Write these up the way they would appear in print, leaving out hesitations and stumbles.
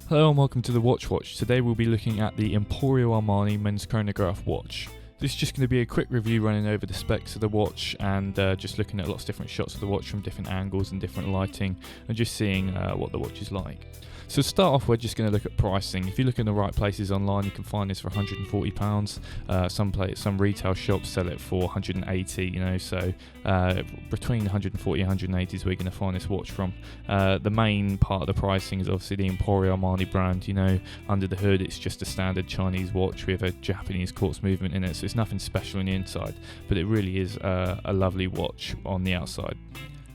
Hello and welcome to the Watch. Today we'll be looking at the Emporio Armani men's chronograph watch. This is just going to be a quick review running over the specs of the watch and just looking at lots of different shots of the watch from different angles and different lighting and just seeing what the watch is like. So to start off, we're just going to look at pricing. If you look in the right places online, you can find this for £140. Some retail shops sell it for 180, so between 140 and 180 is where you're going to find this watch from. The main part of the pricing is obviously the Emporio Armani brand. Under the hood it's just a standard Chinese watch with a Japanese quartz movement in it, so it's nothing special on the inside, but it really is a lovely watch on the outside.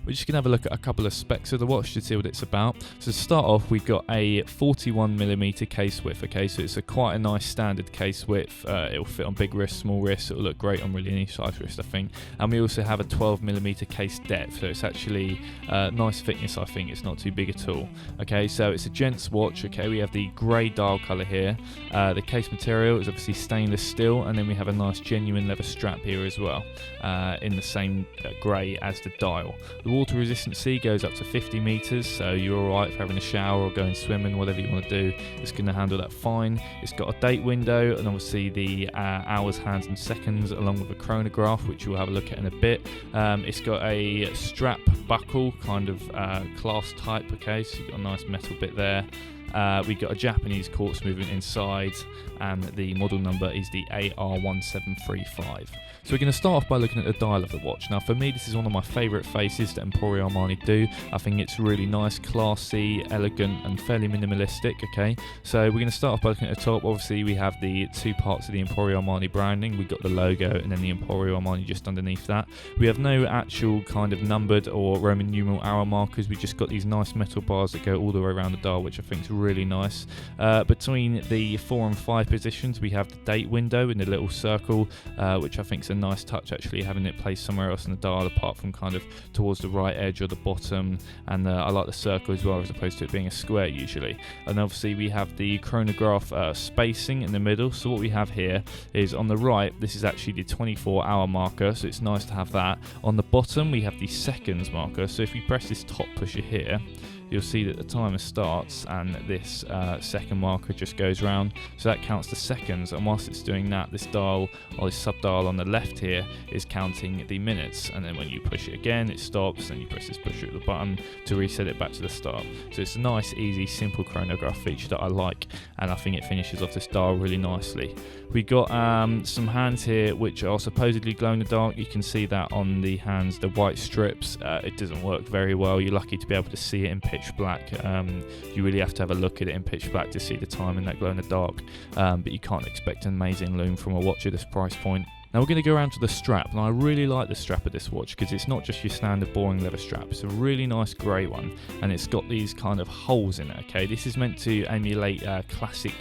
We're just going to have a look at a couple of specs of the watch to see what it's about. So to start off, we've got a 41mm case width, okay, so it's quite a nice standard case width. It'll fit on big wrists, small wrists, it'll look great on really any size wrist, I think. And we also have a 12mm case depth, so it's actually nice thickness, I think. It's not too big at all. Okay, so it's a gents watch, okay, we have the grey dial colour here. The case material is obviously stainless steel, and then we have a nice genuine leather strap here as well, in the same grey as the dial. The water resistance goes up to 50 meters, so you're alright for having a shower or going swimming, whatever you want to do. It's going to handle that fine. It's got a date window and obviously the hours, hands and seconds, along with a chronograph, which we'll have a look at in a bit. It's got a strap buckle, kind of clasp type, okay, so you've got a nice metal bit there. We've got a Japanese quartz movement inside, and the model number is the AR-1735. So we're going to start off by looking at the dial of the watch. Now for me, this is one of my favourite faces that Emporio Armani do. I think it's really nice, classy, elegant and fairly minimalistic, okay. So we're going to start off by looking at the top. Obviously we have the two parts of the Emporio Armani branding. We've got the logo and then the Emporio Armani just underneath that. We have no actual kind of numbered or Roman numeral hour markers. We've just got these nice metal bars that go all the way around the dial, which I think is really nice. Between the 4 and 5 positions, we have the date window in the little circle, which I think is a nice touch, actually, having it placed somewhere else in the dial apart from kind of towards the right edge or the bottom. And I like the circle as well, as opposed to it being a square usually. And obviously we have the chronograph spacing in the middle. So what we have here is on the right, this is actually the 24-hour marker, so it's nice to have that. On the bottom we have the seconds marker, so if you press this top pusher here, you'll see that the timer starts and this second marker just goes round, so that counts the seconds. And whilst it's doing that, this dial, or this sub-dial on the left here, is counting the minutes, and then when you push it again it stops, and you press this pusher at the button to reset it back to the start. So it's a nice, easy, simple chronograph feature that I like, and I think it finishes off this dial really nicely. We got some hands here which are supposedly glow in the dark. You can see that on the hands, the white strips. It doesn't work very well. You're lucky to be able to see it in pitch black. You really have to have a look at it in pitch black to see the time in that glow in the dark, but you can't expect an amazing lume from a watch at this price point. Now we're going to go around to the strap, and I really like the strap of this watch because it's not just your standard boring leather strap. It's a really nice grey one, and it's got these kind of holes in it, okay. This is meant to emulate a classic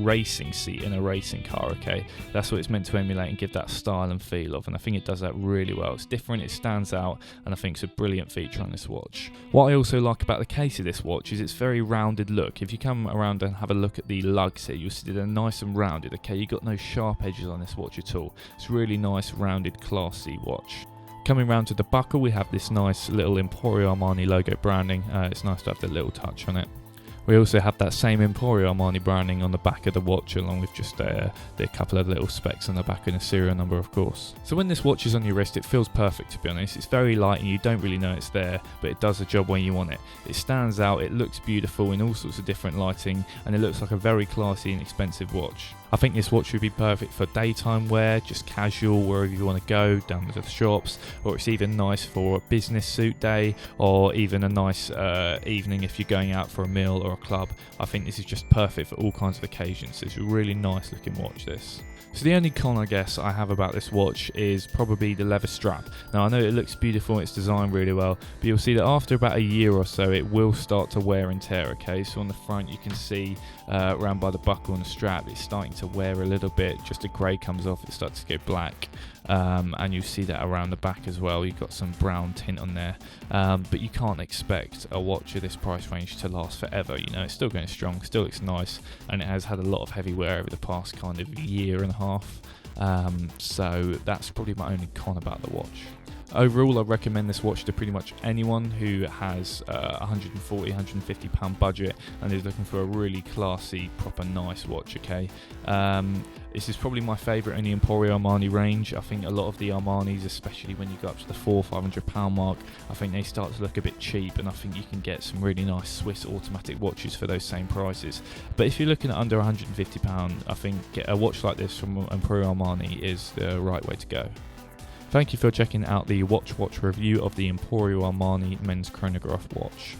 racing seat in a racing car, okay. That's what it's meant to emulate and give that style and feel of, and I think it does that really well. It's different, it stands out, and I think it's a brilliant feature on this watch. What I also like about the case of this watch is its very rounded look. If you come around and have a look at the lugs here, you'll see they're nice and rounded, okay. You've got no sharp edges on this watch at all. It's really nice, rounded, classy watch. Coming round to the buckle, we have this nice little Emporio Armani logo branding. It's nice to have the little touch on it. We also have that same Emporio Armani branding on the back of the watch, along with just the couple of little specs on the back and a serial number, of course. So when this watch is on your wrist, it feels perfect, to be honest. It's very light and you don't really know it's there, but it does the job when you want it. It stands out, it looks beautiful in all sorts of different lighting, and it looks like a very classy and expensive watch. I think this watch would be perfect for daytime wear, just casual, wherever you want to go, down to the shops, or it's even nice for a business suit day, or even a nice evening if you're going out for a meal or a club. I think this is just perfect for all kinds of occasions. It's a really nice looking watch, this. So the only con, I guess, I have about this watch is probably the leather strap. Now I know it looks beautiful, it's designed really well, but you'll see that after about a year or so it will start to wear and tear, okay? So on the front you can see around by the buckle and the strap, it's starting to wear a little bit, just the grey comes off, it starts to go black. And you see that around the back as well, you've got some brown tint on there, but you can't expect a watch of this price range to last forever. It's still going strong, still looks nice, and it has had a lot of heavy wear over the past kind of year and a half, so that's probably my only con about the watch. Overall, I recommend this watch to pretty much anyone who has £140–150 budget and is looking for a really classy, proper nice watch. Okay, this is probably my favourite in the Emporio Armani range. I think a lot of the Armanis, especially when you go up to the £400–500 mark, I think they start to look a bit cheap, and I think you can get some really nice Swiss automatic watches for those same prices. But if you're looking at under £150, I think a watch like this from Emporio Armani is the right way to go. Thank you for checking out the Watch review of the Emporio Armani men's chronograph watch.